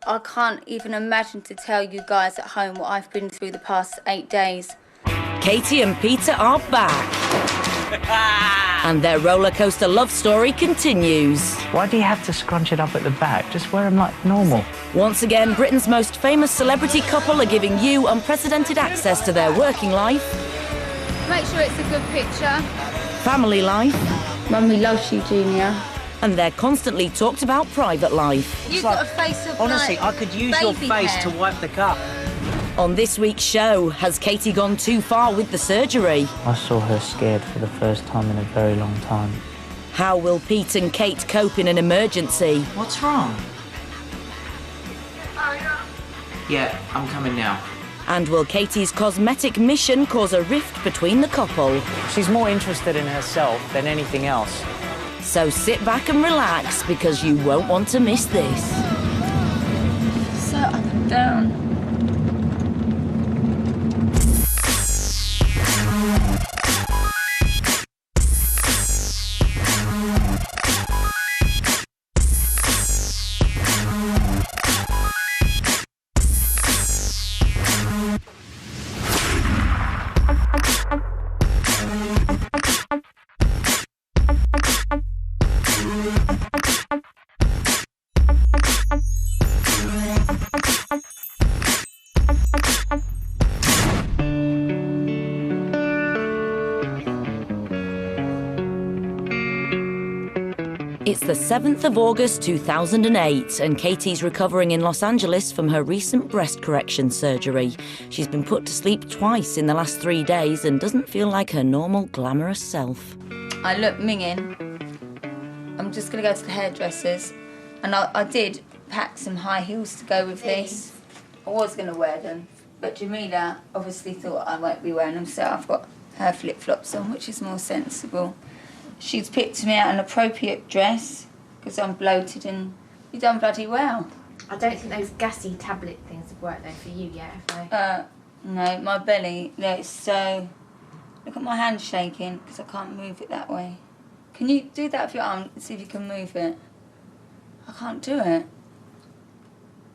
I can't even imagine to tell you guys at home what I've been through the past 8 days. Katie and Peter are back. And their roller coaster love story continues. Why do you have to scrunch it up at the back? Just wear them like normal. Once again, Britain's most famous celebrity couple are giving you unprecedented access to their working life. Make sure it's a good picture. Family life. Mummy loves you, Junior. And their constantly talked about private life. You've got a face of Honestly, like, I could use your baby face hair. to wipe the cup. On this week's show, has Katie gone too far with the surgery? I saw her scared for the first time in a very long time. How will Pete and Kate cope in an emergency? What's wrong? Yeah, I'm coming now. And will Katie's cosmetic mission cause a rift between the couple? She's more interested in herself than anything else. So sit back and relax, because you won't want to miss this. So up and down. It's the 7th of August 2008 and Katie's recovering in Los Angeles from her recent breast correction surgery. She's been put to sleep twice in the last 3 days and doesn't feel like her normal glamorous self. I look minging. I'm just going to go to the hairdressers. And I did pack some high heels to go with this. I was going to wear them, but Jamila obviously thought I won't be wearing them, so I've got her flip-flops on, which is more sensible. She's picked me out an appropriate dress because I'm bloated and you've done bloody well. I don't think those gassy tablet things have worked though for you yet, have they? No, my belly, it's so... Look at my hand shaking because I can't move it that way. Can you do that with your arm and see if you can move it? I can't do it.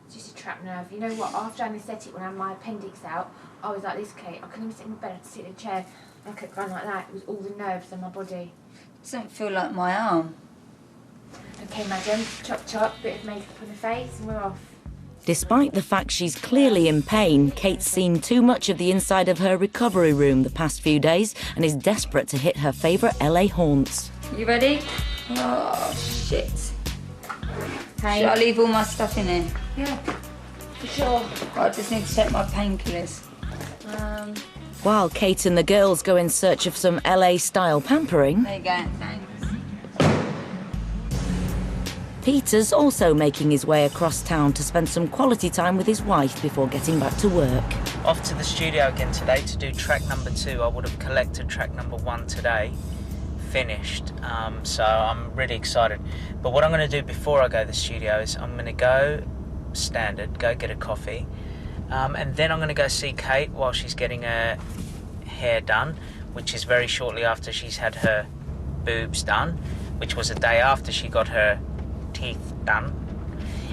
It's just a trapped nerve. You know what, after anaesthetic when I had my appendix out, I was like this, Kate. I couldn't even sit in my bed, I had to sit in a chair. I kept going like that. It was all the nerves in my body. It doesn't feel like my arm. Okay, madam, chop chop, bit of makeup on the face and we're off. Despite the fact she's clearly in pain, Kate's seen too much of the inside of her recovery room the past few days and is desperate to hit her favourite LA haunts. You ready? Oh, shit. Hey. Should I leave all my stuff in here? Yeah, for sure. I just need to take my painkillers. While Kate and the girls go in search of some LA-style pampering, There you go, thanks. Peter's also making his way across town to spend some quality time with his wife before getting back to work. Off to the studio again today to do track number 2. I would have collected track number 1 today, finished, so I'm really excited. But what I'm going to do before I go to the studio is I'm going to go standard, go get a coffee, and then I'm going to go see Kate while she's getting her hair done, which is very shortly after she's had her boobs done, which was a day after she got her teeth done.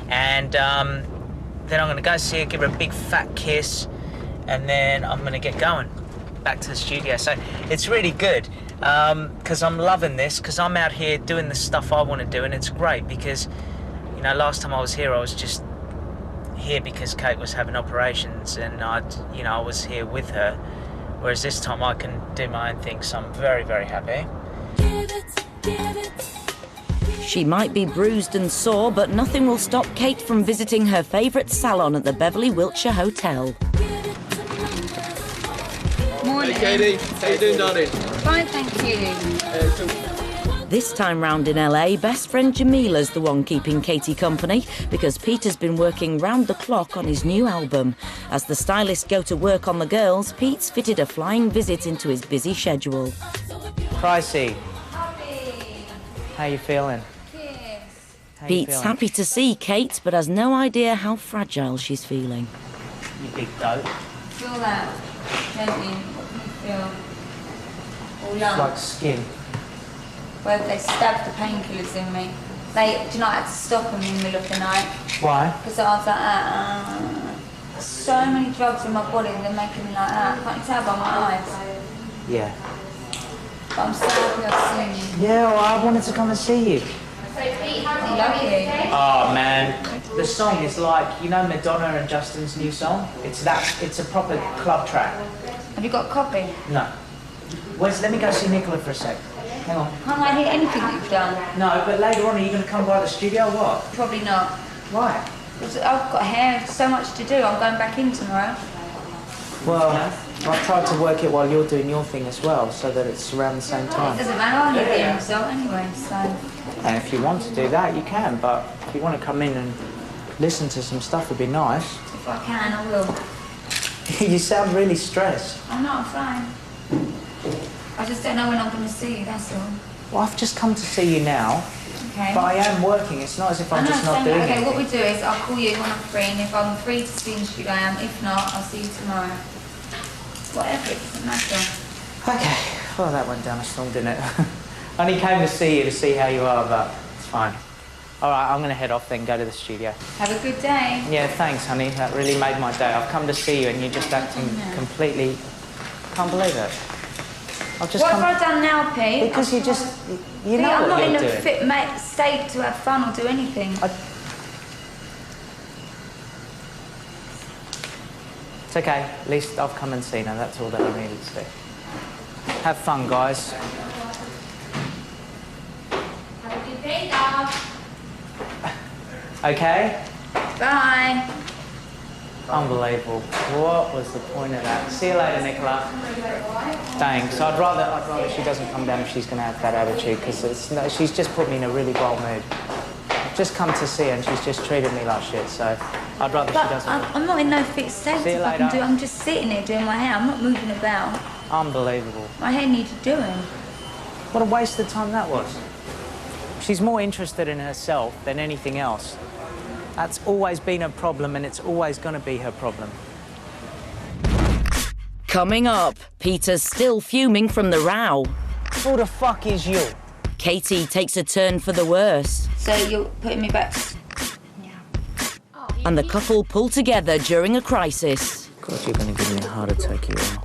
And then I'm going to go see her, give her a big fat kiss, and then I'm going to get going back to the studio. So it's really good because I'm loving this, because I'm out here doing the stuff I want to do, and it's great because, you know, last time I was here I was just here because Kate was having operations and I was here with her, whereas this time I can do my own thing, so I'm very, very happy. She might be bruised and sore, but nothing will stop Kate from visiting her favourite salon at the Beverly Wiltshire Hotel. Morning. Hey Katie, how you doing, darling? Fine, thank you. This time round in LA, best friend Jamila's the one keeping Katie company because Peter's been working round the clock on his new album. As the stylists go to work on the girls, Pete's fitted a flying visit into his busy schedule. Pricey. How you feeling? Pete's happy to see Kate, but has no idea how fragile she's feeling. You big dope. Feel that, don't you? What do you feel? All It's lump. like skin. Where they stabbed the painkillers in me. Do you know, I had to stop them in the middle of the night. Why? Because I was like, so many drugs in my body, they're making me like that. Can't you tell by my eyes? Yeah. But I'm so happy I've seen you. Yeah, well, I wanted to come and see you. I love you. Oh, man. The song is like, you know Madonna and Justin's new song? It's a proper club track. Have you got a copy? No. Let me go see Nicola for a sec. Hang on. Can't I hear anything that you've done? No, but later on, are you going to come by the studio or what? Probably not. Why? Because I've got hair, so much to do. I'm going back in tomorrow. Well, I've tried to work it while you're doing your thing as well, so that it's around the same It time. doesn't matter, I'll leave the end result anyway, so... And if you want to do that, you can, but if you want to come in and listen to some stuff, it'd be nice. If I can, I will. You sound really stressed. I'm not, I'm fine. I just don't know when I'm going to see you, that's all. Well, I've just come to see you now, Okay. but I am working. It's not as if I'm just not doing okay, it. what we do is I'll call you when I'm free, and if I'm free to see you in the studio, I am. If not, I'll see you tomorrow. Whatever, it doesn't matter. Okay, well, that went down a storm, didn't it? I only came to see you to see how you are, but it's fine. All right, I'm going to head off then, go to the studio. Have a good day. Yeah, thanks, honey. That really made my day. I've come to see you and you're just acting completely... Can't believe it. I've just What come... have I done now, Pete? Because you just... You Pete, know I'm what not you're in a doing. fit state to have fun or do anything. It's okay. At least I've come and seen her. That's all that I needed to do. Have fun, guys. Have a good day, love. Okay? Bye. Unbelievable. What was the point of that? See you later, Nicola. Thanks. I'd rather she doesn't come down if she's going to have that attitude, because she's just put me in a really wild mood. I've just come to see her and she's just treated me like shit, so I'd rather she doesn't. I'm not in no fit state. See you if I can later. I'm just sitting here doing my hair. I'm not moving about. Unbelievable. My hair needed doing. What a waste of time that was. She's more interested in herself than anything else. That's always been her problem, and it's always going to be her problem. Coming up, Peter's still fuming from the row. Who the fuck is you? Katie takes a turn for the worse. So you're putting me back. And the couple pull together during a crisis. God, you're going to give me a heart attack, you are.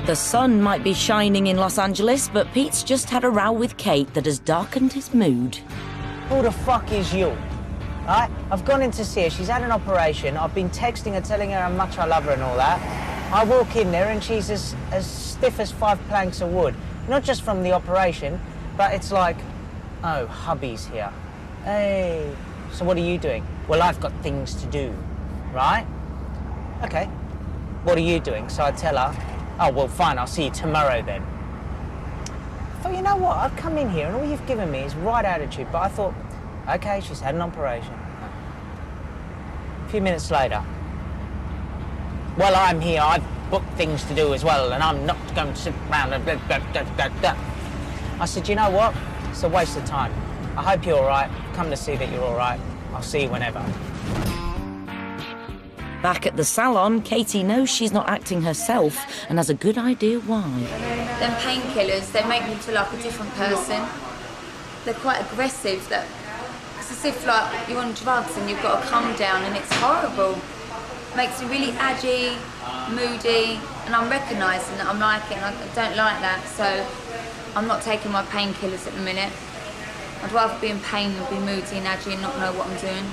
The sun might be shining in Los Angeles, but Pete's just had a row with Kate that has darkened his mood. Who the fuck is you? Right? I've gone in to see her. She's had an operation. I've been texting her, telling her how much I love her and all that. I walk in there and she's as stiff as 5 planks of wood. Not just from the operation, but it's like, oh, hubby's here. Hey, so what are you doing? Well, I've got things to do, right? Okay. What are you doing? So I tell her, oh, well, fine, I'll see you tomorrow then. I thought, you know what, I've come in here and all you've given me is right attitude, but I thought, okay, she's had an operation. A few minutes later, well, I'm here, I've booked things to do as well, and I'm not going to sit around and blah, blah, blah, blah, blah. I said, you know what, it's a waste of time. I hope you're all right, come to see that you're all right. I'll see you whenever. Back at the salon, Katie knows she's not acting herself and has a good idea why. Them painkillers, they make me feel like a different person. They're quite aggressive. It's as if like you're on drugs and you've got to calm down, and it's horrible. Makes me really aggy, moody, and I'm recognising that I'm like it and I don't like that, so I'm not taking my painkillers at the minute. I'd rather be in pain than be moody and aggy and not know what I'm doing.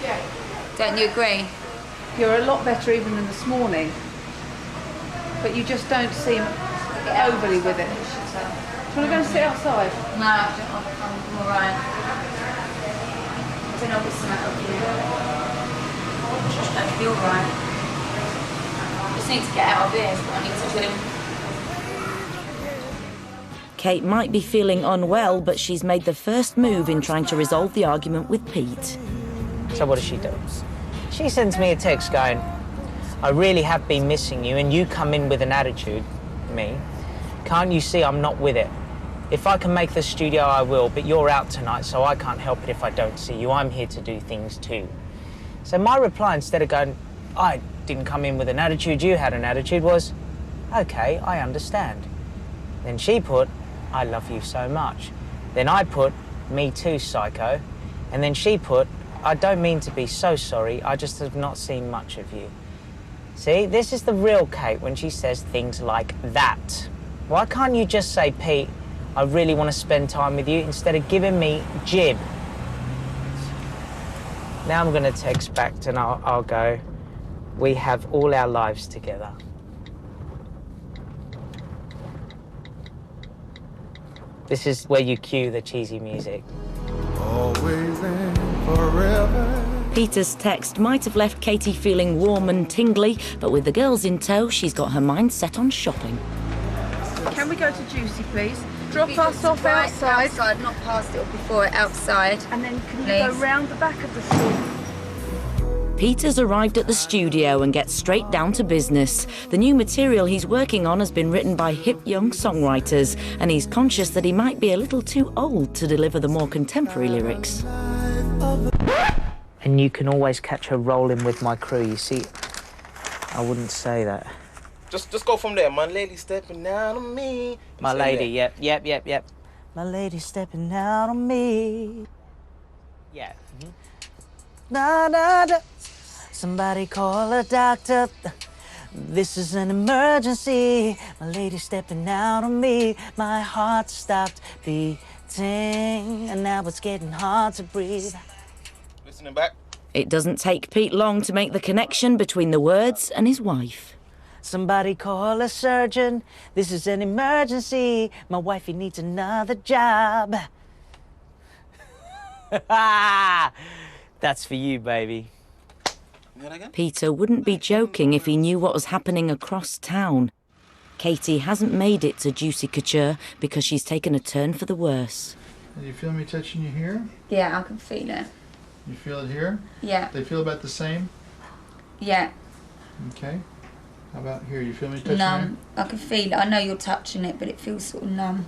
Yeah. Don't you agree? You're a lot better even than this morning, but you just don't seem overly with it. Do you want to go and sit outside? No, I'm alright. I don't know what's the matter with you. I just don't feel right. I just need to get out of this, but I need to chill. Kate might be feeling unwell, but she's made the first move in trying to resolve the argument with Pete. So what does she do? She sends me a text going, I really have been missing you, and you come in with an attitude, me. Can't you see I'm not with it? If I can make the studio, I will, but you're out tonight, so I can't help it if I don't see you. I'm here to do things too. So my reply, instead of going, I didn't come in with an attitude, you had an attitude, was, okay, I understand. Then she put, I love you so much. Then I put, me too, psycho. And then she put, I don't mean to be so sorry, I just have not seen much of you. See, this is the real Kate when she says things like that. Why can't you just say, Pete, I really want to spend time with you, instead of giving me jib? Now I'm going to text back and I'll go, we have all our lives together. This is where you cue the cheesy music. Always and forever. Peter's text might have left Katie feeling warm and tingly, but with the girls in tow, she's got her mind set on shopping. Can we go to Juicy, please? Drop If us you off right outside. not past it or before it, outside. And then can you go Please. round the back of the store? Peter's arrived at the studio and gets straight down to business. The new material he's working on has been written by hip young songwriters, and he's conscious that he might be a little too old to deliver the more contemporary lyrics. And you can always catch her rolling with my crew, you see. I wouldn't say that. Just go from there. My lady stepping out on me. My Say lady, that. yep. My lady stepping out on me. Yeah. Da, da, da. Somebody call a doctor. This is an emergency. My lady stepping out on me. My heart stopped beating, and now it's getting hard to breathe. Listening back. It doesn't take Pete long to make the connection between the words and his wife. Somebody call a surgeon. This is an emergency. My wifey needs another job. That's for you, baby. Peter wouldn't be joking if he knew what was happening across town. Katie hasn't made it to Juicy Couture because she's taken a turn for the worse. Do you feel me touching you here? Yeah, I can feel it. You feel it here? Yeah, They feel about the same? yeah. Okay. How about here? You feel me touching Numb. I can feel it. I know you're touching it, but it feels sort of numb.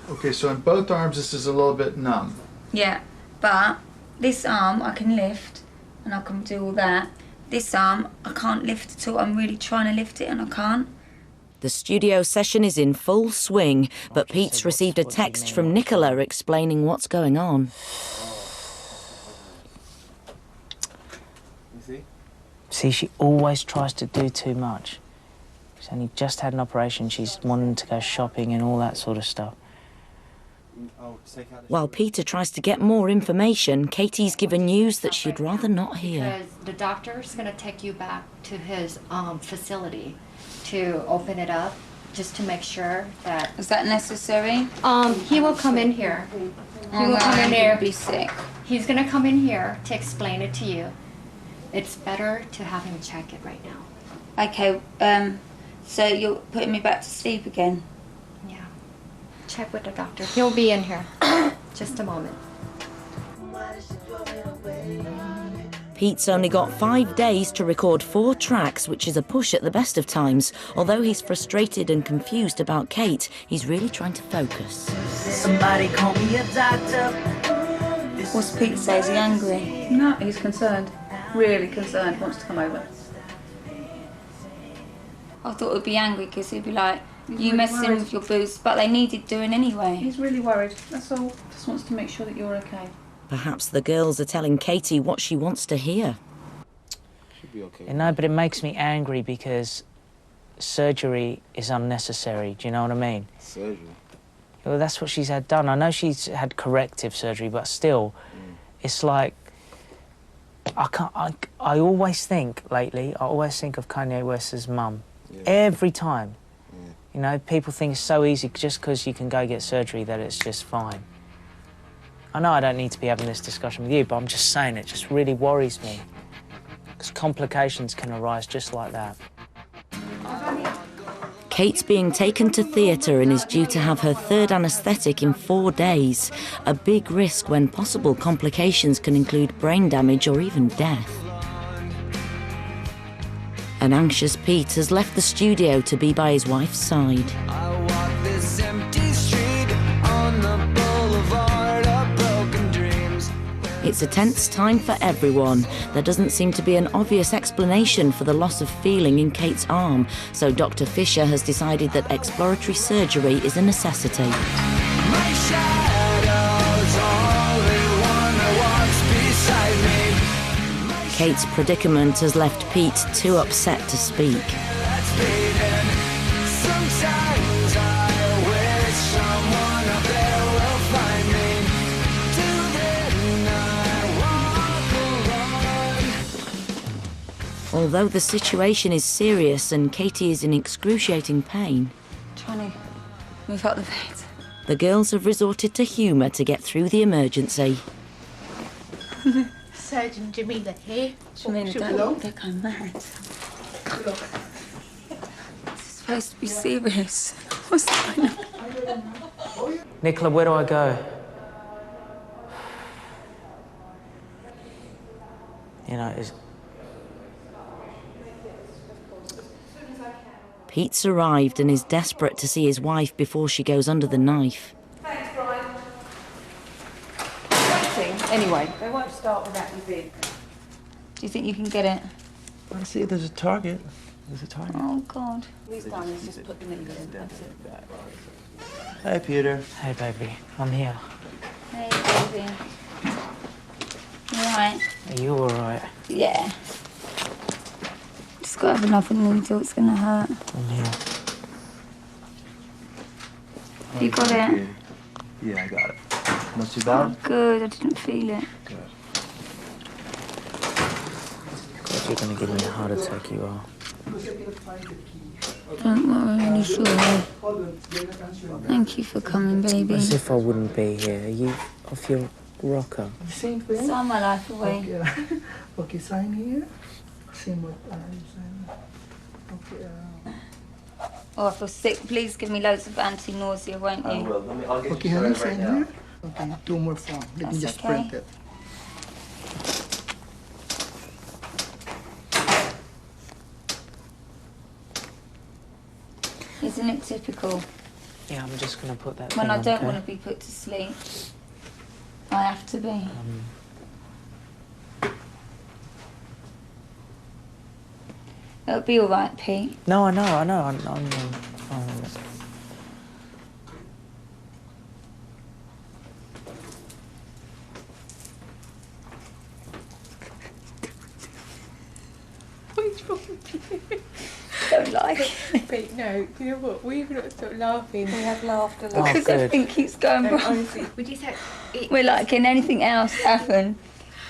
here? Okay, so in both arms this is a little bit numb. Yeah, but this arm I can lift and I can do all that. This arm I can't lift at all. I'm really trying to lift it and I can't. The studio session is in full swing, but Pete's received a text from Nicola explaining what's going on. See, she always tries to do too much. She's only just had an operation. She's wanting to go shopping and all that sort of stuff. While Peter tries to get more information, Katie's given news that she'd rather not hear. Because the doctor's going to take you back to his facility to open it up, just to make sure that... Is that necessary? He will come in here. He will come in I'm here. gonna be sick. He's going to come in here to explain it to you. It's better to have him check it right now. Okay, so you're putting me back to sleep again? Yeah. Check with the doctor. He'll be in here. Just a moment. Pete's only got 5 days to record 4 tracks, which is a push at the best of times. Although he's frustrated and confused about Kate, he's really trying to focus. Somebody call me a doctor. What's Pete say? Is he angry? No, he's concerned. Really concerned. Wants to come over. I thought he'd be angry because he'd be like, He's you really messing worried. with your boots, but they needed doing anyway. He's really worried. That's all. Just wants to make sure that you're okay. Perhaps the girls are telling Katie what she wants to hear. Should be okay. You know, but it makes me angry because surgery is unnecessary. Do you know what I mean? Surgery. Well, that's what she's had done. I know she's had corrective surgery, but still, it's like, I always think lately, I always think of Kanye West's mum. Yeah. Every time. Yeah. You know, people think it's so easy just because you can go get surgery that it's just fine. I know I don't need to be having this discussion with you, but I'm just saying it just really worries me. Because complications can arise just like that. Kate's being taken to theatre and is due to have her 3rd anaesthetic in 4 days. A big risk when possible complications can include brain damage or even death. An anxious Pete has left the studio to be by his wife's side. I walk this empty street on the boulevard of broken dreams. It's a tense time for everyone. There doesn't seem to be an obvious explanation for the loss of feeling in Kate's arm, so Dr. Fisher has decided that exploratory surgery is a necessity. Kate's predicament has left Pete too upset to speak. Although the situation is serious and Katie is in excruciating pain, Trying to move up the bed. the girls have resorted to humour to get through the emergency. Surgeon Jamila here. Jamila, don't think I'm mad. It's supposed to be serious. What's going on? Nicola, where do I go? You know, it's... Pete's arrived and is desperate to see his wife before she goes under the knife. Thanks, Brian. Anyway, they won't start without you being. Do you think you can get it? I see there's a target. There's a target. Oh, God. We've done is just put them in there. That's it. Hi, Peter. Hey, baby, I'm here. Hey, baby. You alright? Are you all right? Yeah. Just got to have another needle, it's going to hurt. I'm here. You got it? Yeah, I got it. Not too Oh, bad? good. I didn't feel it. Good. God, you're going to give me a heart attack, you are. Don't worry, I'm really sorry. Thank you for coming, baby. As if I wouldn't be here. Are you off your rocker? Same thing? Sign my life away. Okay, okay, sign here. Same what you sign. Okay. Oh, I feel sick. Please give me loads of anti-nausea, won't you? I will. I'll get Okay, you honey, started sign right now. here. Okay, 2 more forms. Let me That's just okay. print it. Isn't it typical? Yeah, I'm just going to put that When thing I on, don't okay? want to be put to sleep, I have to be. It'll be all right, Pete. No, I know. I'm fine. Don't lie. But no, you know what? We've not stopped laughing. We have laughed a lot. Oh, Because good. everything keeps going No, wrong. honestly, we just had. We're like, can anything else happen?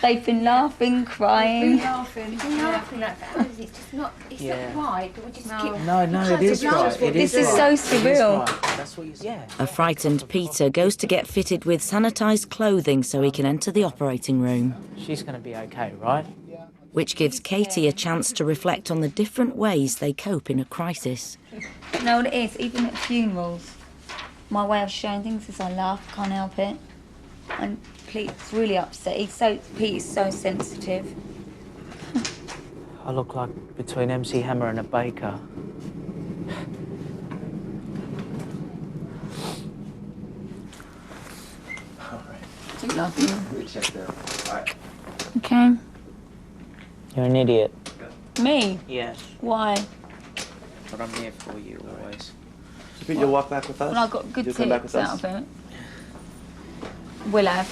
They've been laughing, crying. Laughing. We've been laughing like that. Honestly, it's just not. It's Yeah. not right. But we just keep. No, it is right. It This is is right. so It surreal. right. That's what you said. Yeah. A frightened Peter goes to get fitted with sanitised clothing so he can enter the operating room, She's going to be okay, right? which gives Katie a chance to reflect on the different ways they cope in a crisis. You know what it is? Even at funerals, my way of showing things is I laugh, can't help it. And Pete's really upset. Pete is so sensitive. I look like between MC Hammer and a baker. Do you love you? We check that. All right. Okay. You're an idiot. Me? Yes. Why? But I'm here for you always. Pete, you'll walk back with us? Well, I got good You'll come back tips with out us? of it. Will have.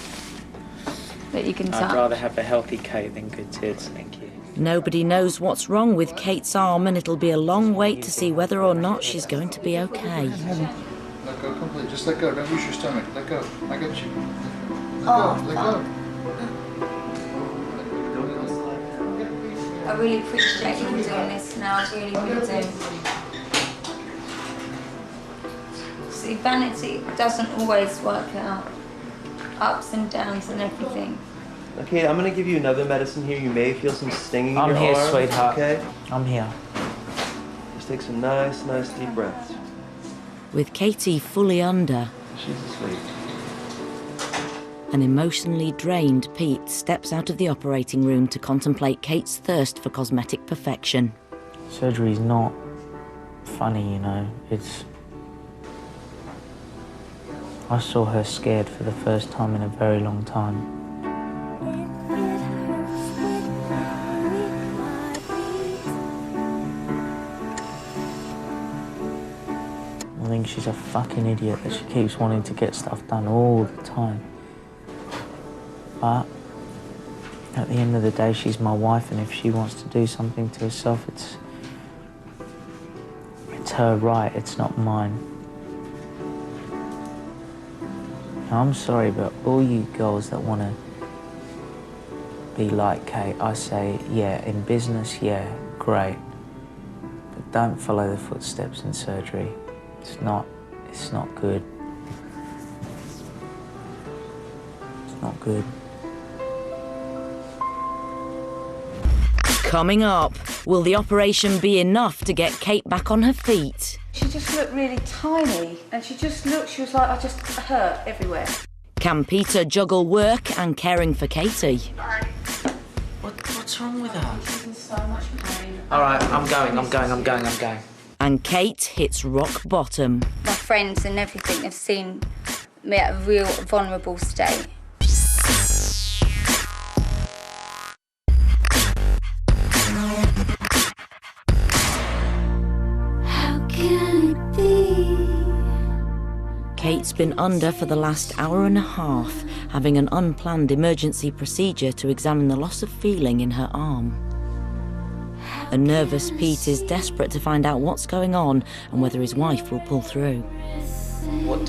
That you can I'd touch. rather have a healthy Kate than good tits, thank you. Nobody knows what's wrong with Kate's arm, and it'll be a long wait to see whether or not she's going to be okay. Let go completely. Just let go. Don't use your stomach. Let go. I got you. Let Oh, go. Let go. I really appreciate you doing this now. I really, really do. See, vanity doesn't always work out. Ups and downs and everything. Okay, I'm gonna give you another medicine here. You may feel some stinging in I'm your here, arm. sweetheart. Okay? I'm here. Just take some nice deep breaths. With Katie fully under, She's asleep. an emotionally drained Pete steps out of the operating room to contemplate Kate's thirst for cosmetic perfection. Surgery's not funny, you know. It's... I saw her scared for the first time in a very long time. I think she's a fucking idiot that she keeps wanting to get stuff done all the time. But at the end of the day, she's my wife, and if she wants to do something to herself, it's her right, it's not mine. Now, I'm sorry, but all you girls that want to be like Kate, I say, yeah, in business, yeah, great. But don't follow the footsteps in surgery. It's not good. It's not good. Coming up, will the operation be enough to get Kate back on her feet? She just looked really tiny, and she was like, I just hurt everywhere. Can Peter juggle work and caring for Katie? What's wrong with her? She's in so much pain. All right, I'm going. And Kate hits rock bottom. My friends and everything have seen me at a real vulnerable state. Kate's been under for the last hour and a half, having an unplanned emergency procedure to examine the loss of feeling in her arm. A nervous Pete is desperate to find out what's going on and whether his wife will pull through. What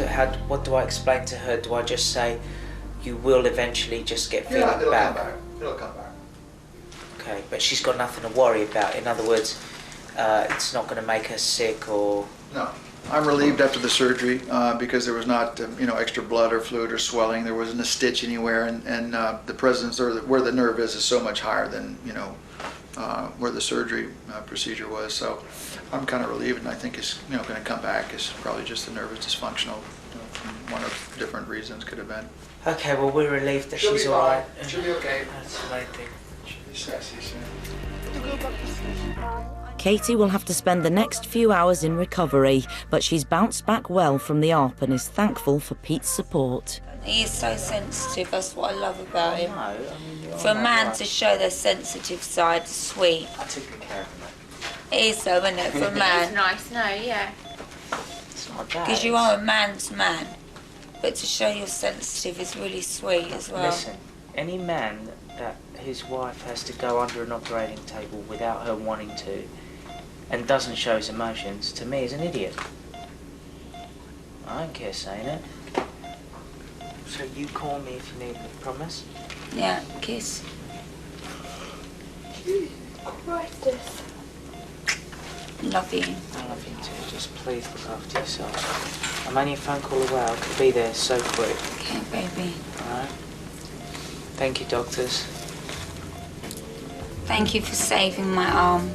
do I explain to her? Do I just say, you will eventually just get feeling it'll back? come back. It'll come back. Okay, but she's got nothing to worry about. In other words, it's not going to make her sick or... No. I'm relieved after the surgery because there was not, extra blood or fluid or swelling. There wasn't a stitch anywhere, and the presence or where the nerve is so much higher than where the surgery procedure was. So I'm kind of relieved, and I think it's going to come back. It's probably just the nerve is dysfunctional. From one of different reasons could have been. Okay, well we're relieved that she's all right. She'll be okay. That's the main thing. She'll be sexy soon. Katie will have to spend the next few hours in recovery, but she's bounced back well from the op and is thankful for Pete's support. He is so sensitive, that's what I love about him. No, For a man to show their sensitive side is sweet. I took good care of him. It is though, isn't it, for a It's man? nice, no, yeah. It's not bad. Because you are a man's man. But to show you're sensitive is really sweet as well. Listen, any man that his wife has to go under an operating table without her wanting to and doesn't show his emotions, to me is an idiot. I don't care saying it. So you call me if you need me, promise? Yeah, kiss. Christus. Love you. I love you too. Just please look after yourself. I'm only a phone call away. I could be there so quick. Okay, baby. Alright? Thank you, doctors. Thank you for saving my arm.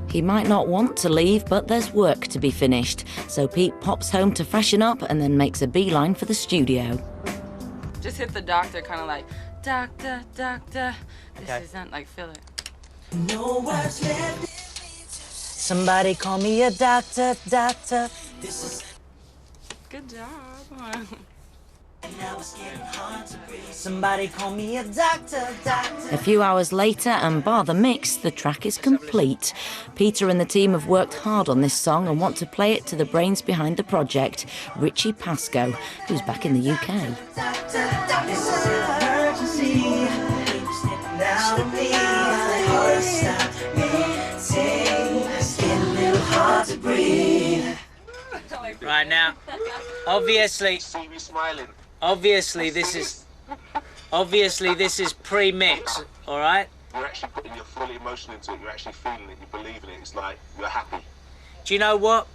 He might not want to leave, but there's work to be finished. So Pete pops home to freshen up and then makes a beeline for the studio. Just hit the doctor, kind of like, doctor, doctor. This Okay. isn't like filler. Somebody call me a doctor, doctor. Good job. Somebody call me a doctor, doctor. A few hours later, and bar the mix, the track is complete. Peter and the team have worked hard on this song and want to play it to the brains behind the project, Richie Pascoe, who's back in the UK. Right now, obviously this is pre-mix, all right? You're actually putting your full emotion into it. You're actually feeling it. You believe in it. It's like you're happy. Do you know what?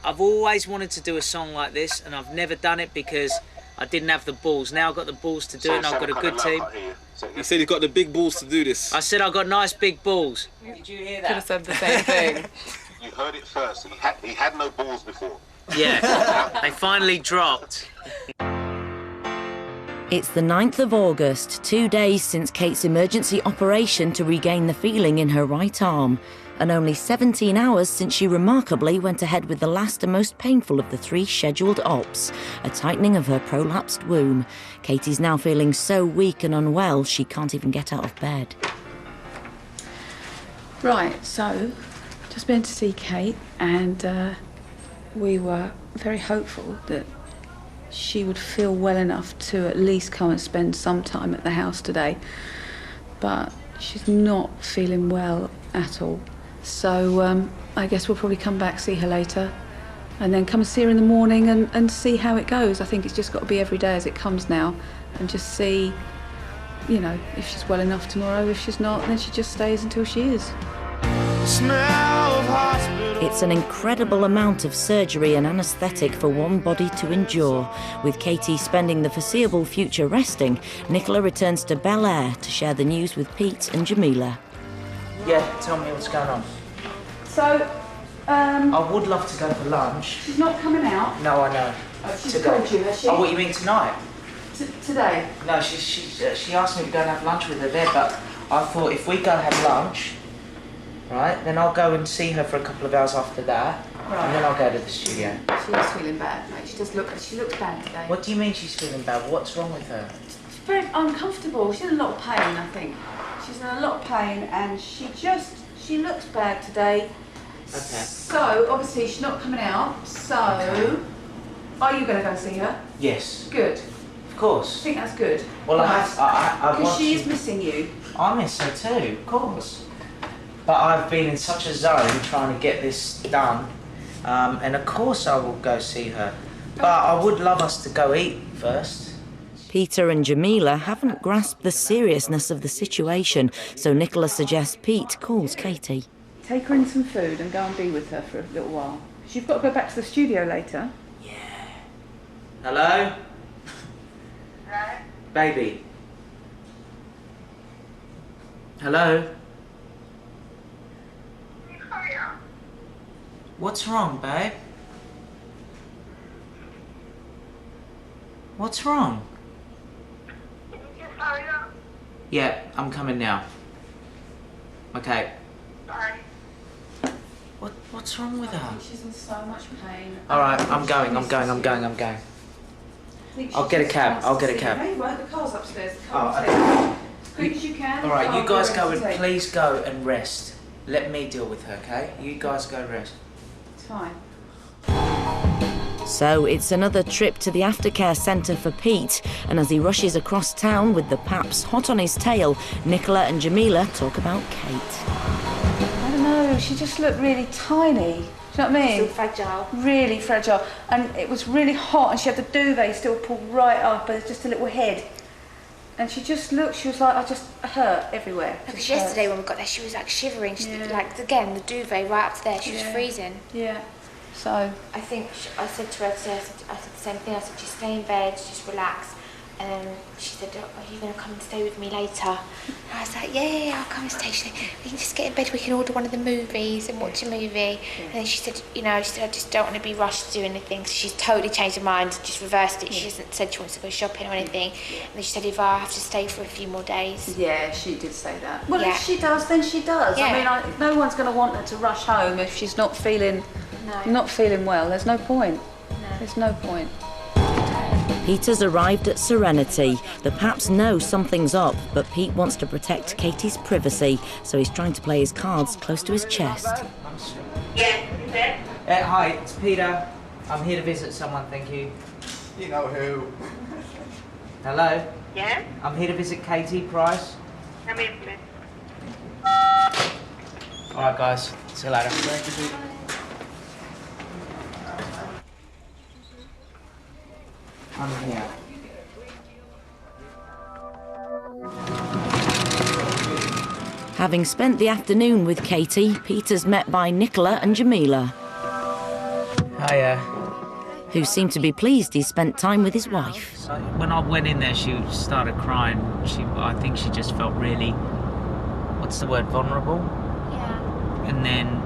I've always wanted to do a song like this, and I've never done it because I didn't have the balls. Now I've got the balls to do it, and I've got a good team. He said he's got the big balls to do this. I said I've got nice big balls. Did you hear that? Could have said the same thing. You heard it first. He had no balls before. Yeah, they finally dropped. It's the 9th of August, 2 days since Kate's emergency operation to regain the feeling in her right arm, and only 17 hours since she remarkably went ahead with the last and most painful of the 3 scheduled ops, a tightening of her prolapsed womb. Katie's now feeling so weak and unwell she can't even get out of bed. Right, so Just been to see Kate, and we were very hopeful that she would feel well enough to at least come and spend some time at the house today. But she's not feeling well at all. So I guess we'll probably come back, see her later, and then come and see her in the morning and see how it goes. I think it's just got to be every day as it comes now, and just see, you know, if she's well enough tomorrow. If she's not, then she just stays until she is. It's an incredible amount of surgery and anaesthetic for one body to endure. With Katie spending the foreseeable future resting, Nicola returns to Bel Air to share the news with Pete and Jamila. Yeah, tell me what's going on. So, I would love to go for lunch. she's not coming out. No, I know. Oh, she's called you, has she? Oh, what, you mean tonight? Today? No, she asked me to go and have lunch with her there, but I thought if we go and have lunch, right, then I'll go and see her for a couple of hours after that, and then I'll go to the studio. She is feeling bad, mate. She looks bad today. What do you mean she's feeling bad? What's wrong with her? She's very uncomfortable. She's in a lot of pain, I think. She's in a lot of pain, and she looks bad today. Okay. So, obviously, she's not coming out, so... Okay. Are you going to go see her? Yes. Good. Of course. I think that's good. Well, I Because she is missing you. I miss her too, of course. But I've been in such a zone trying to get this done, and of course I will go see her. But I would love us to go eat first. Peter and Jamila haven't grasped the seriousness of the situation, so Nicola suggests Pete calls Katie. Take her in some food and go and be with her for a little while. You've got to go back to the studio later. Yeah. Hello? Hello? Baby. Hello? What's wrong, babe? What's wrong? Can you just hurry up? Yeah, I'm coming now. Okay. Bye. What's wrong with her? She's in so much pain. Alright, I'm going. I'll get a cab. No, you won't. The car's upstairs. The car's Oh, upstairs. As quick as you can. Alright, you guys go and Take. please go and rest. Let me deal with her, okay? You guys go rest. It's fine. So it's another trip to the aftercare centre for Pete, and as he rushes across town with the paps hot on his tail, Nicola and Jamila talk about Kate. I don't know, she just looked really tiny. Do you know what I mean? Still fragile. Really fragile. And it was really hot, and she had the duvet still pulled right up, and it's just a little head. And she just looked, she was like, I just hurt everywhere. Because yesterday when we got there, she was like shivering. She, like, again, the duvet right up to there, she was freezing. Yeah. So I think I said to her today, I said the same thing. I said, just stay in bed, just relax. And she said, are you going to come and stay with me later? And I was like, yeah, I'll come and stay. She said, we can just get in bed, we can order one of the movies and watch a movie. Yeah. And then she said, I just don't want to be rushed to do anything. So she's totally changed her mind, just reversed it. She hasn't said she wants to go shopping or anything. And then she said, if I have to stay for a few more days. Yeah, she did say that. Well, if she does, then she does. Yeah. I mean, no one's going to want her to rush home if she's not feeling well. There's no point. No. There's no point. Peter's arrived at Serenity. The paps know something's up, but Pete wants to protect Katie's privacy, so he's trying to play his cards close to his chest. Yeah, Hi, it's Peter. I'm here to visit someone, thank you. You know who? Hello? Yeah? I'm here to visit Katie Price. Come in, please. Alright guys, see you later. I'm here. Having spent the afternoon with Katie, Peter's met by Nicola and Jamila, Hiya. who seem to be pleased he's spent time with his wife. So when I went in there, she started crying. I think she just felt really, what's the word, vulnerable? Yeah. And then,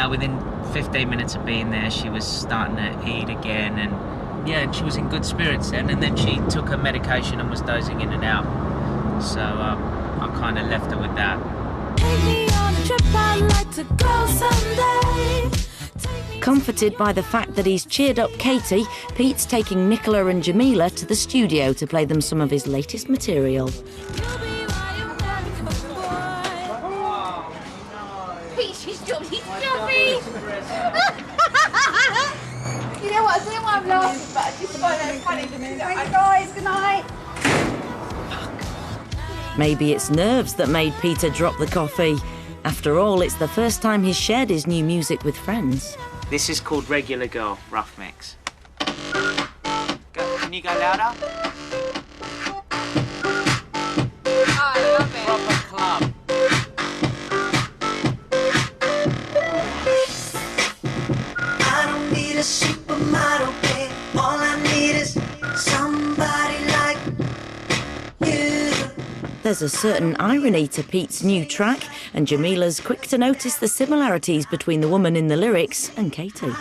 within 15 minutes of being there, she was starting to eat again, and she was in good spirits then. And then she took her medication and was dozing in and out. So I kind of left her with that. Take me on a trip, I'd like to go someday. Comforted by the fact that he's cheered up Katie, Pete's taking Nicola and Jamila to the studio to play them some of his latest material. Pete, she's dropped his coffee. You know what? I don't know why I'm laughing, but I just find it funny. Thanks, guys. Good night. Maybe it's nerves that made Peter drop the coffee. After all, it's the first time he's shared his new music with friends. This is called Regular Girl, rough mix. Can you go louder? Oh, I love it. Proper club. I don't need a supermodel, babe. All I need is somebody like you. There's a certain irony to Pete's new track, and Jamila's quick to notice the similarities between the woman in the lyrics and Katie.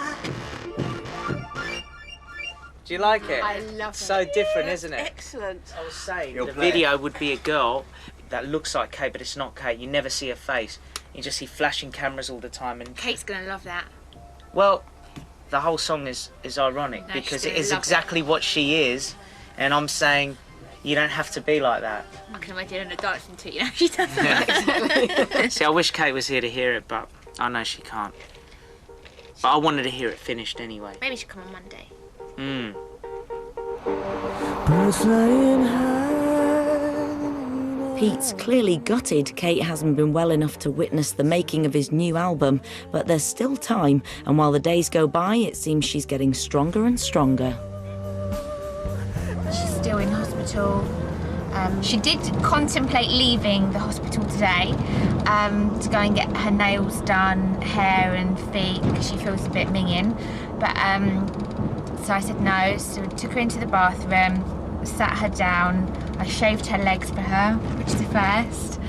Do you like it? I love it. So different, isn't it? Excellent. I was saying, the video would be a girl that looks like Kate, but it's not Kate. You never see her face. You just see flashing cameras all the time. And Kate's gonna love that. well, the whole song is ironic No, because she's it is gonna love exactly what she is, and I'm saying you don't have to be like that. I can imagine her dancing to, you know, she does that exactly. See, I wish Kate was here to hear it, but I know she can't. But I wanted to hear it finished anyway. Maybe she'll come on Monday. Pete's clearly gutted Kate hasn't been well enough to witness the making of his new album, but there's still time, and while the days go by, it seems she's getting stronger and stronger. She's still in hospital. She did contemplate leaving the hospital today to go and get her nails done, hair and feet, because she feels a bit minging. But so I said no, so I took her into the bathroom, sat her down, I shaved her legs for her, which is the first.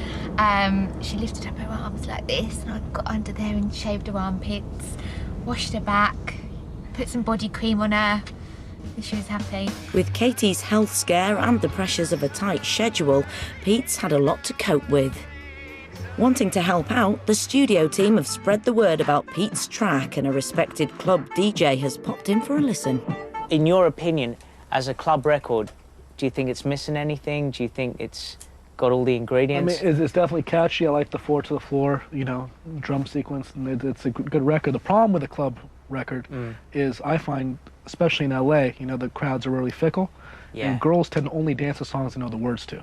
She lifted up her arms like this, and I got under there and shaved her armpits, washed her back, put some body cream on her. She was happy. With Katie's health scare and the pressures of a tight schedule, Pete's had a lot to cope with. Wanting to help out, the studio team have spread the word about Pete's track, and a respected club DJ has popped in for a listen. In your opinion, as a club record, do you think it's missing anything? Do you think it's got all the ingredients? I mean, it's definitely catchy. I like the 4 to the floor, you know, drum sequence, and it's a good record. The problem with a club record is I find, especially in LA, you know, the crowds are really fickle, and girls tend to only dance to songs they know the words to.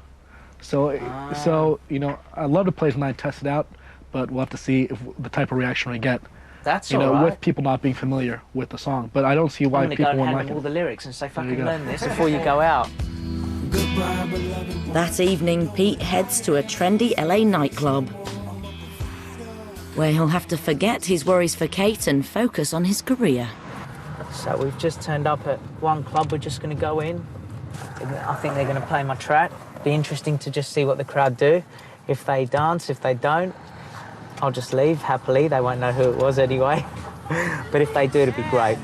So, you know, I'd love to play tonight and test it out, but we'll have to see if the type of reaction we get. That's you know, all right. with people not being familiar with the song. But I don't see why people won't like all it. the lyrics and say, fucking learn this before you go out. That evening, Pete heads to a trendy LA nightclub, where he'll have to forget his worries for Kate and focus on his career. So we've just turned up at one club. We're just going to go in. I think they're going to play my track. Be interesting to just see what the crowd do. If they dance, if they don't, I'll just leave happily. They won't know who it was anyway. But if they do, it'll be great.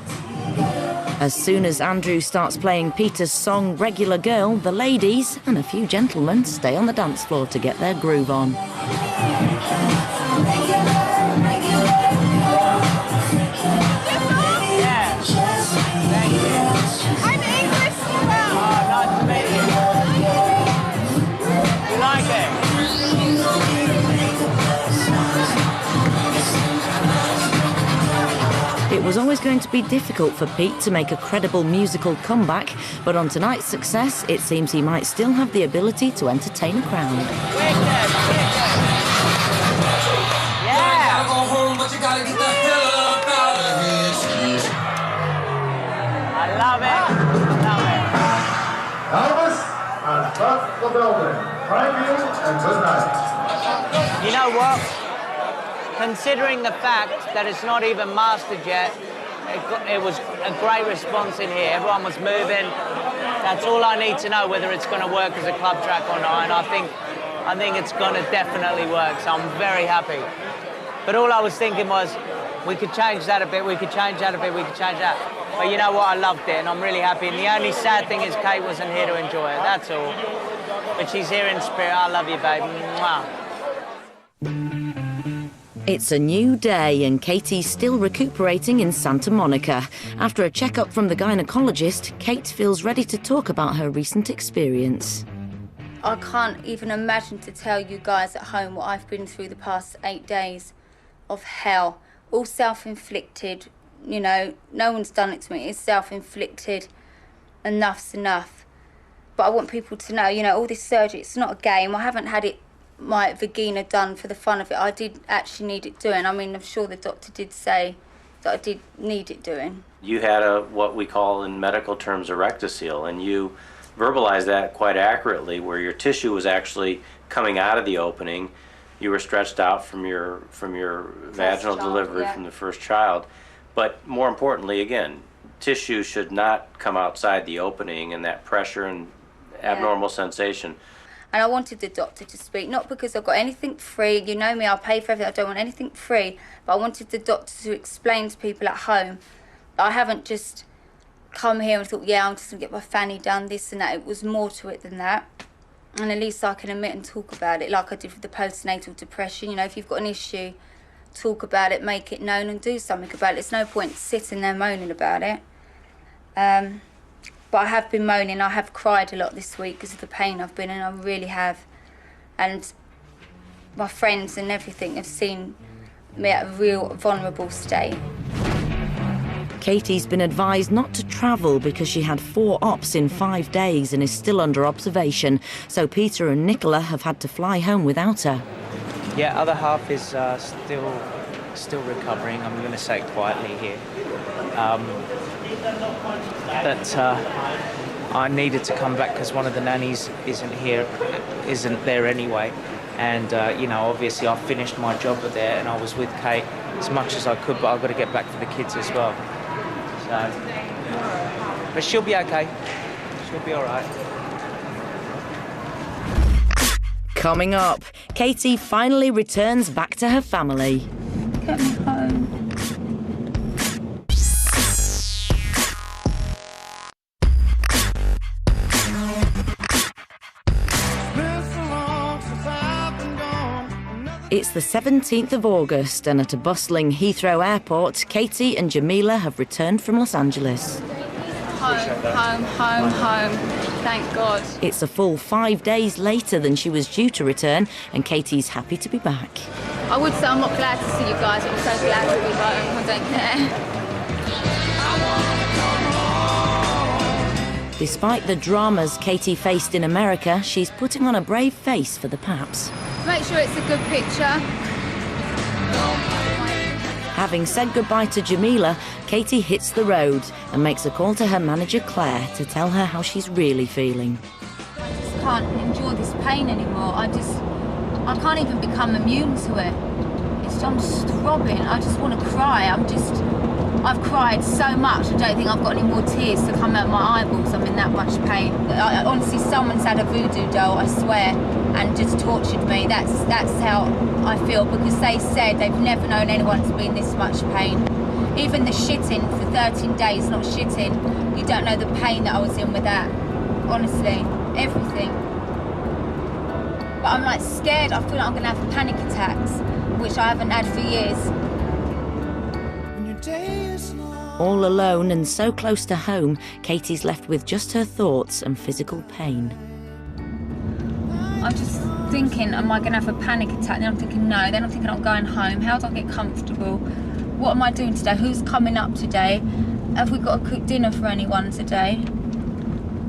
As soon as Andrew starts playing Peter's song Regular Girl, the ladies and a few gentlemen stay on the dance floor to get their groove on. It was always going to be difficult for Pete to make a credible musical comeback, but on tonight's success, it seems he might still have the ability to entertain a crowd. I love it. Elvis and Buck the Building. Thank you and good night. You know what? Considering the fact that it's not even mastered yet, it was a great response in here. Everyone was moving. That's all I need to know, whether it's going to work as a club track or not. And I think it's going to definitely work. So I'm very happy. But all I was thinking was, we could change that a bit. We could change that a bit. We could change that. But you know what? I loved it, and I'm really happy. And the only sad thing is Kate wasn't here to enjoy it. That's all. But she's here in spirit. I love you, babe. Mwah. It's a new day and Katie's still recuperating in Santa Monica. After a checkup from the gynecologist, Kate feels ready to talk about her recent experience. I can't even imagine to tell you guys at home what I've been through the past 8 days. of hell, all self-inflicted. You know, no one's done it to me. It's self-inflicted. Enough's enough. But I want people to know, you know, all this surgery, it's not a game. I haven't had my vagina done for the fun of it. I did actually need it doing. I mean, I'm sure the doctor did say that I did need it doing. You had what we call in medical terms a rectocele, and you verbalized that quite accurately, where your tissue was actually coming out of the opening. You were stretched out from your vaginal delivery from the first child. But more importantly, again, tissue should not come outside the opening, and that pressure and abnormal sensation. And I wanted the doctor to speak, not because I've got anything free. You know me, I'll pay for everything. I don't want anything free. But I wanted the doctor to explain to people at home that I haven't just come here and thought, yeah, I'm just going to get my fanny done, this and that. It was more to it than that. And at least I can admit and talk about it like I did with the postnatal depression. You know, if you've got an issue, talk about it, make it known and do something about it. There's no point sitting there moaning about it. But I have been moaning. I have cried a lot this week because of the pain I've been in. I really have. And my friends and everything have seen me at a real vulnerable state. Katie's been advised not to travel because she had 4 ops in 5 days and is still under observation. So Peter and Nicola have had to fly home without her. Yeah, other half is still recovering. I'm going to say it quietly here. That I needed to come back because one of the nannies isn't there anyway. And, you know, obviously I finished my job there and I was with Kate as much as I could, but I've got to get back for the kids as well. So, but she'll be okay. She'll be all right. Coming up, Katie finally returns back to her family. Get me home. It's the 17th of August, and at a bustling Heathrow airport, Katie and Jamila have returned from Los Angeles. Home. Thank God. It's a full 5 days later than she was due to return, and Katie's happy to be back. I would say I'm not glad to see you guys, but I'm so glad to be home. I don't care. Despite the dramas Katie faced in America, she's putting on a brave face for the Paps. Make sure it's a good picture. Having said goodbye to Jamila, Katie hits the road and makes a call to her manager Claire to tell her how she's really feeling. I just can't endure this pain anymore. I can't even become immune to it. I'm just throbbing. I just want to cry. I've cried so much. I don't think I've got any more tears to come out of my eyeballs. I'm in that much pain. Honestly, someone's had a voodoo doll, I swear, and just tortured me. That's how I feel, because they said they've never known anyone to be in this much pain. Even the shitting for 13 days, not shitting, you don't know the pain that I was in with that. Honestly, everything. But I'm like scared. I feel like I'm going to have panic attacks, which I haven't had for years. All alone and so close to home, Katie's left with just her thoughts and physical pain. I'm just thinking, am I going to have a panic attack? Then I'm thinking, no. Then I'm thinking, I'm going home. How do I get comfortable? What am I doing today? Who's coming up today? Have we got to cook dinner for anyone today?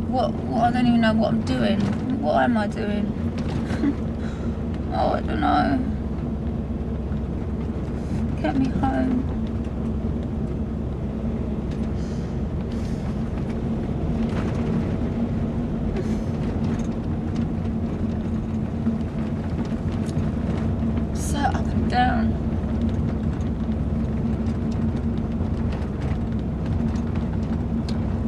What? I don't even know what I'm doing. What am I doing? Oh, I don't know. Get me home. So up and down.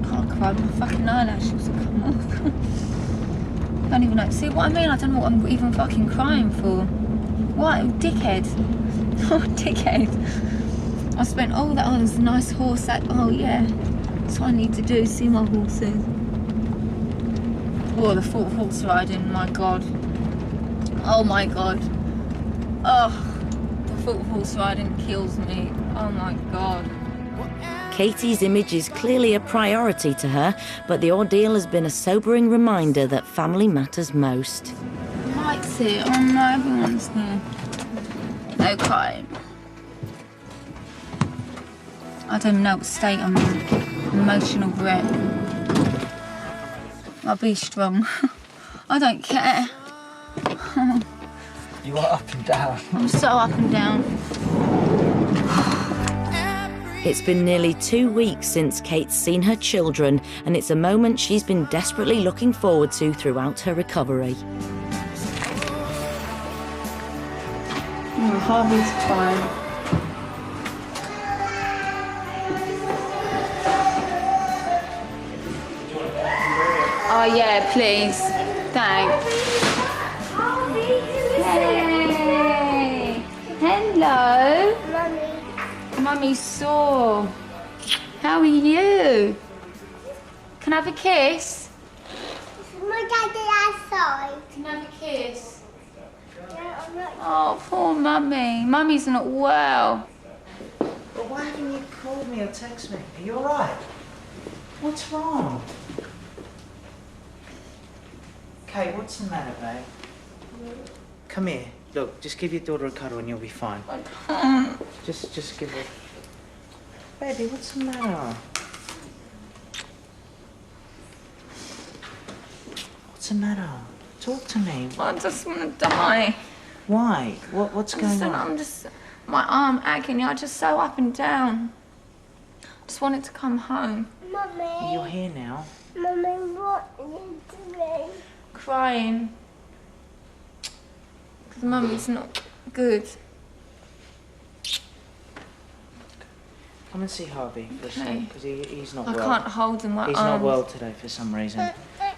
Can't cry, my fucking eyelashes will come off. Don't even know. See what I mean? I don't know what I'm even fucking crying for. What? Dickhead. Oh, dickhead. I spent all that. Oh, there's a nice horse. Oh, yeah. That's what I need to do. See my horses. Oh, the horse riding. My God. Oh, my God. Oh, the horse riding kills me. Oh, my God. Katie's image is clearly a priority to her, but the ordeal has been a sobering reminder that family matters most. Mike's here. Oh no, everyone's here. No crying. I don't know what state I'm in. Emotional wreck. I'll be strong. I don't care. You are up and down. I'm so up and down. It's been nearly 2 weeks since Kate's seen her children, and it's a moment she's been desperately looking forward to throughout her recovery. Oh, Harvey's fine. Oh yeah, please. Thanks. Hey. Hello. Mummy's sore. How are you? Can I have a kiss? My daddy outside. Can I have a kiss? Yeah, I'm not. Oh, poor Mummy. Mummy's not well. Well, why haven't you called me or texted me? Are you alright? What's wrong? Kate, what's the matter, babe? Come here. Look, just give your daughter a cuddle and you'll be fine. I can't. Just give her... Baby, what's the matter? What's the matter? Talk to me. I just want to die. Why? What's going on? I'm just... My arm agony. I'm just so up and down. Just wanted to come home. Mummy. You're here now. Mummy, what are you doing? Crying. Because Mummy's not good. Come and see Harvey for a Okay. second, because he's not I well. can't hold him. My He's arms. not well today for some reason.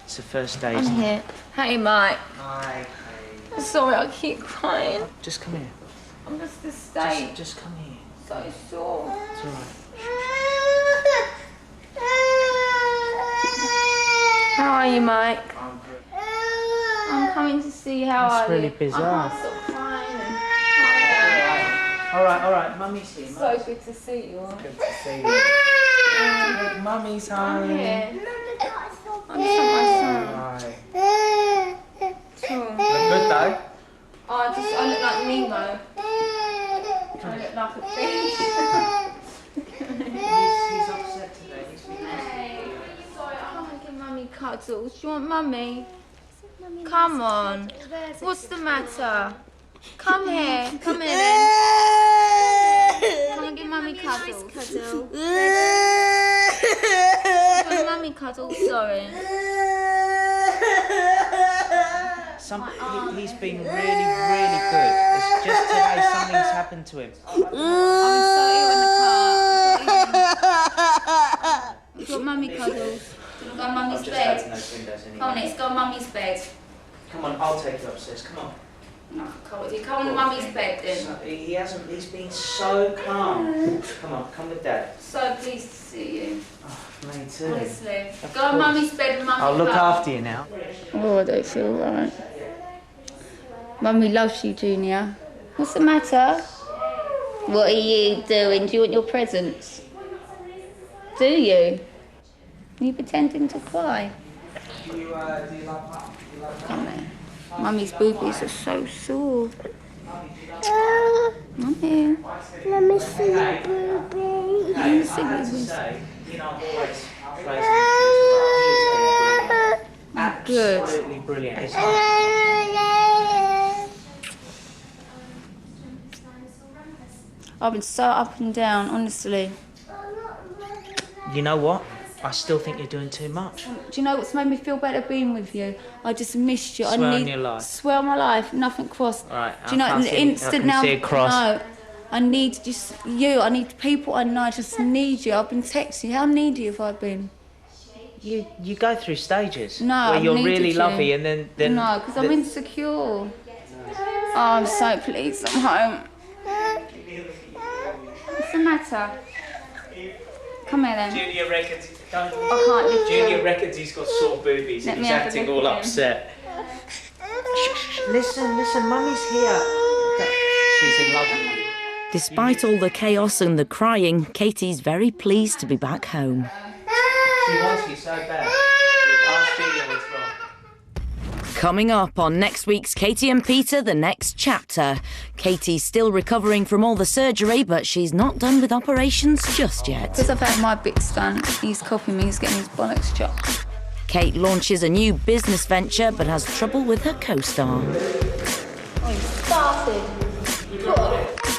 It's the first day. I'm isn't it? here. Hey, Mike. Hi. Sorry, I keep crying. Just come here. I'm just a state. Just come here. So sore. It's all right. How are you, Mike? I'm coming to see how That's are really you. bizarre. I can't stop crying. All right. Mummy's here. So good to see you. Good to see you. Look, Mummy's home. I'm here. I'm so Right. Sure. Look good though. I look like Nemo. I look like a fish. He's upset today. He's been Hey, sorry, I can't give Mummy cuddles. Do you want Mummy? Come on. What's the matter? Come here. Come here then. Come and give Mummy cuddles. Do you want Mummy cuddles? Sorry. He's been really, really good. It's just today something's happened to him. I was so ill in the car. You got Mummy cuddles. Go on Mummy's bed. Come on, let's go on Mummy's bed. Come on, I'll take you upstairs. Come on. No, come on Mummy's bed then. He's been so calm. Come on, come with Dad. So pleased to see you. Oh, me too. Honestly. Go on Mummy's bed and Mummy. I'll look loves. after you now. Oh, I don't feel right. Mummy loves you, Junior. What's the matter? What are you doing? Do you want your presents? Do you? Are you pretending to cry? Do you like Come here. Mummy's boobies are so sore. Mummy. Let me see your booby. Let me see boobies. Good. Absolutely brilliant, isn't it? I've been so up and down, honestly. You know what? I still think you're doing too much. Do you know what's made me feel better being with you? I just missed you. Swear I on need your life. swear on my life, nothing crossed. All right, Do you know, I in can't the see- instant I can now? see a cross. No, I need just you. I need people I know. I just need you. I've been texting you. How needy have I been? You go through stages No, where I've you're needed really you. lovey and then No, because I'm insecure. Oh, I'm so pleased I'm home. What's the matter? Come here then. Junior reckons. I can't lift Junior you. reckons he's got sore boobies Let and me he's have a acting look all at him. upset. Listen, Mummy's here. She's in love with you. Despite all the chaos and the crying, Katie's very pleased to be back home. She wants you so bad. Look, ask Julia what's wrong. Coming up on next week's Katie and Peter, the next chapter. Katie's still recovering from all the surgery, but she's not done with operations just yet. Because I've had my bits done, he's copying me, he's getting his bollocks chopped. Kate launches a new business venture, but has trouble with her co-star.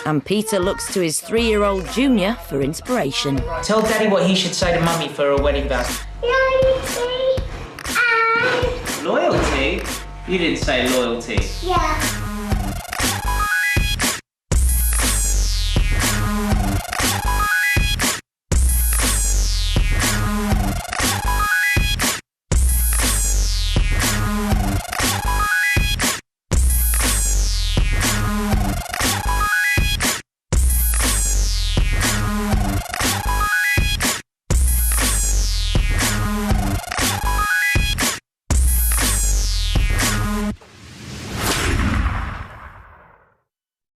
And Peter looks to his 3-year-old Junior for inspiration. Tell Daddy what he should say to Mummy for a wedding vow. Loyalty and... Loyalty? You didn't say loyalty. Yeah.